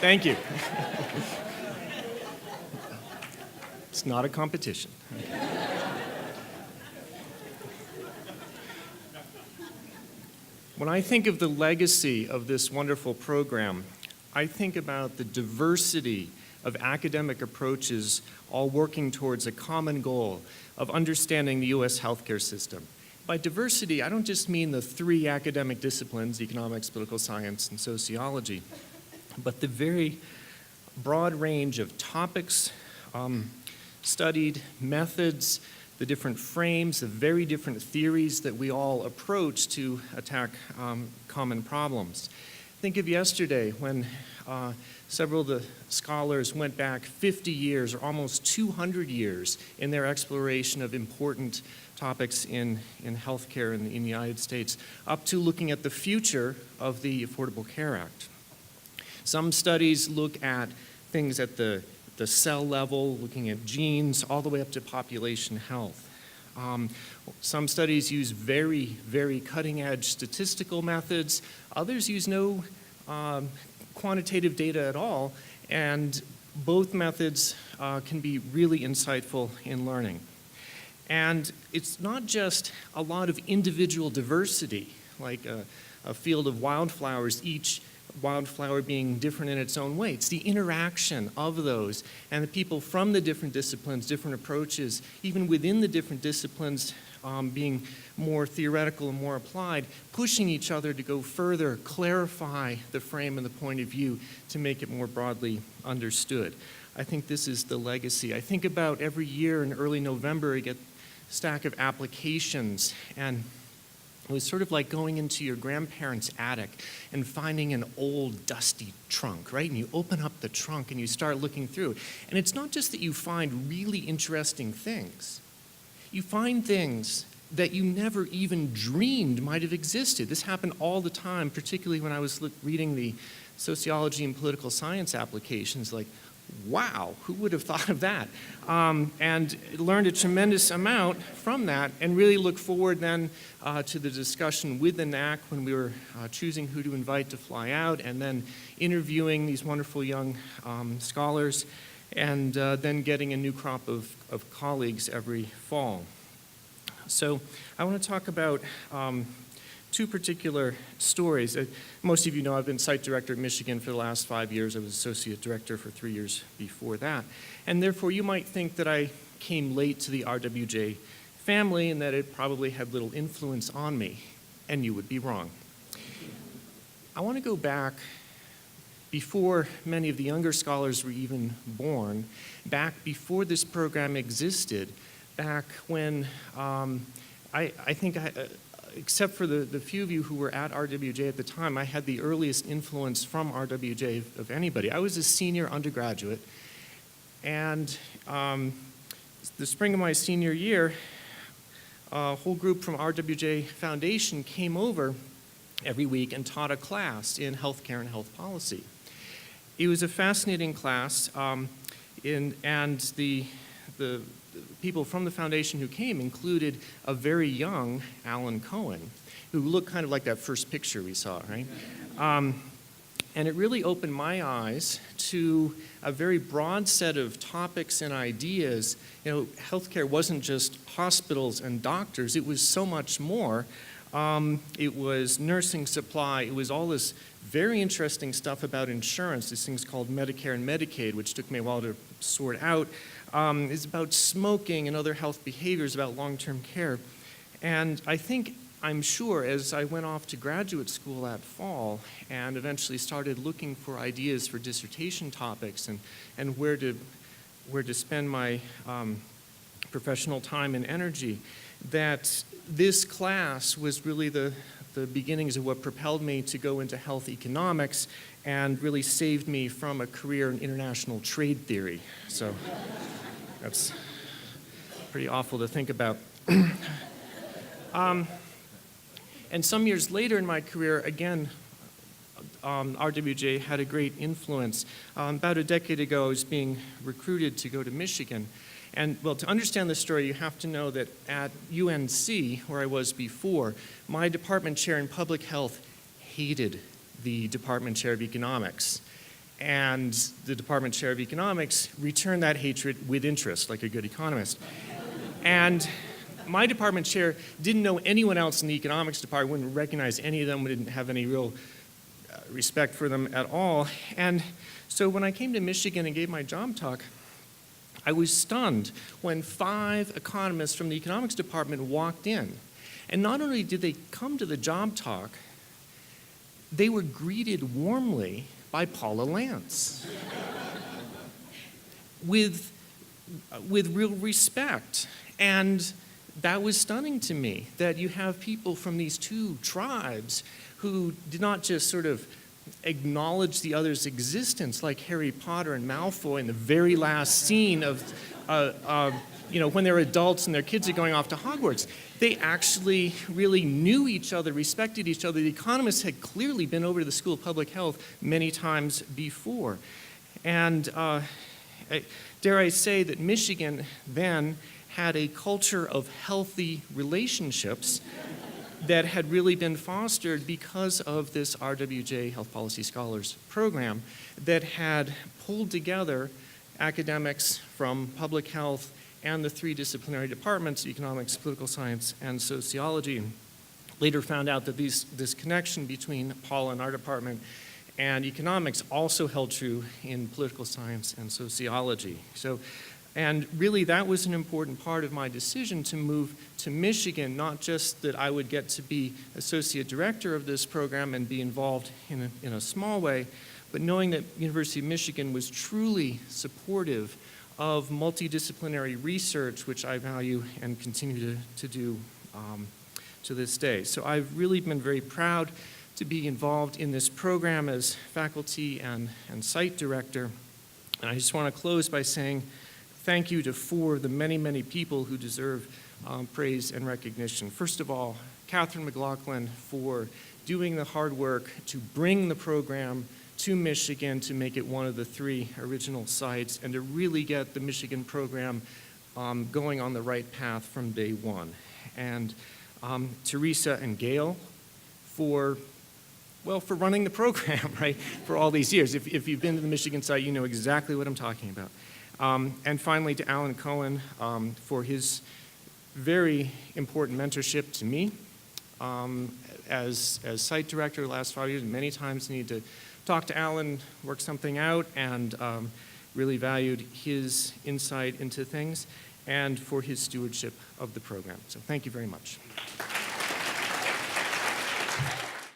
Thank you. It's not a competition. When I think of the legacy of this wonderful program, I think about the diversity of academic approaches all working towards a common goal of understanding the U.S. healthcare system. By diversity, I don't just mean the three academic disciplines, economics, political science, and sociology, but the very broad range of topics studied, methods, the different frames, the very different theories that we all approach to attack common problems. Think of yesterday when several of the scholars went back 50 years or almost 200 years in their exploration of important topics in healthcare in the United States, up to looking at the future of the Affordable Care Act. Some studies look at things at the cell level, looking at genes, all the way up to population health. Some studies use very, very cutting-edge statistical methods. Others use no quantitative data at all, and both methods can be really insightful in learning. And it's not just a lot of individual diversity, like a field of wildflowers, each wildflower being different in its own way. It's the interaction of those and the people from the different disciplines, different approaches, even within the different disciplines being more theoretical and more applied, pushing each other to go further, clarify the frame and the point of view to make it more broadly understood. I think this is the legacy. I think about every year in early November, I get a stack of applications, and it was sort of like going into your grandparents' attic and finding an old dusty trunk, right? And you open up the trunk and you start looking through. And it's not just that you find really interesting things. You find things that you never even dreamed might have existed. This happened all the time, particularly when I was reading the sociology and political science applications, like, wow, who would have thought of that? And learned a tremendous amount from that, and really look forward then to the discussion with the NAC when we were choosing who to invite to fly out, and then interviewing these wonderful young scholars, and then getting a new crop of colleagues every fall. So I want to talk about two particular stories. Most of you know I've been site director at Michigan for the last 5 years. I was associate director for 3 years before that. And therefore you might think that I came late to the RWJ family and that it probably had little influence on me. And you would be wrong. I want to go back before many of the younger scholars were even born, back before this program existed, back when I think except for the few of you who were at RWJ at the time, I had the earliest influence from RWJ of anybody. I was a senior undergraduate, and the spring of my senior year, a whole group from RWJ Foundation came over every week and taught a class in healthcare and health policy. It was a fascinating class, and the people from the foundation who came included a very young Alan Cohen, who looked kind of like that first picture we saw, right? And it really opened my eyes to a very broad set of topics and ideas. You know, healthcare wasn't just hospitals and doctors, it was so much more. It was nursing supply, it was all this very interesting stuff about insurance, these things called Medicare and Medicaid, which took me a while to sort out. It's about smoking and other health behaviors, about long-term care. And I'm sure, as I went off to graduate school that fall and eventually started looking for ideas for dissertation topics and where to spend my professional time and energy, that this class was really the beginnings of what propelled me to go into health economics and really saved me from a career in international trade theory. So that's pretty awful to think about. And some years later in my career, again, RWJ had a great influence. About a decade ago, I was being recruited to go to Michigan. And, well, to understand this story, you have to know that at UNC, where I was before, my department chair in public health hated the department chair of economics. and the department chair of economics returned that hatred with interest, like a good economist. And my department chair didn't know anyone else in the economics department, wouldn't recognize any of them, didn't have any real respect for them at all. And so when I came to Michigan and gave my job talk, I was stunned when 5 economists from the economics department walked in. And not only did they come to the job talk, they were greeted warmly by Paula Lance with real respect. And that was stunning to me, that you have people from these 2 tribes who did not just sort of acknowledge the other's existence like Harry Potter and Malfoy in the very last scene of, when they're adults and their kids are going off to Hogwarts. They actually really knew each other, respected each other. The economists had clearly been over to the School of Public Health many times before. And dare I say that Michigan then had a culture of healthy relationships that had really been fostered because of this RWJ Health Policy Scholars program that had pulled together academics from public health and the 3 disciplinary departments, economics, political science, and sociology. And later found out that this connection between Paula and our department and economics also held true in political science and sociology. And really that was an important part of my decision to move to Michigan, not just that I would get to be associate director of this program and be involved in a small way, but knowing that University of Michigan was truly supportive of multidisciplinary research, which I value and continue to do to this day. So I've really been very proud to be involved in this program as faculty and site director. And I just want to close by saying thank you to 4 of the many, many people who deserve praise and recognition. First of all, Catherine McLaughlin for doing the hard work to bring the program to Michigan to make it one of the 3 original sites and to really get the Michigan program going on the right path from day 1. And Teresa and Gail for running the program, right, for all these years. If you've been to the Michigan site, you know exactly what I'm talking about. And finally to Alan Cohen for his very important mentorship to me as site director the last 5 years. Many times I need to talk to Alan, work something out, and really valued his insight into things and for his stewardship of the program. So thank you very much.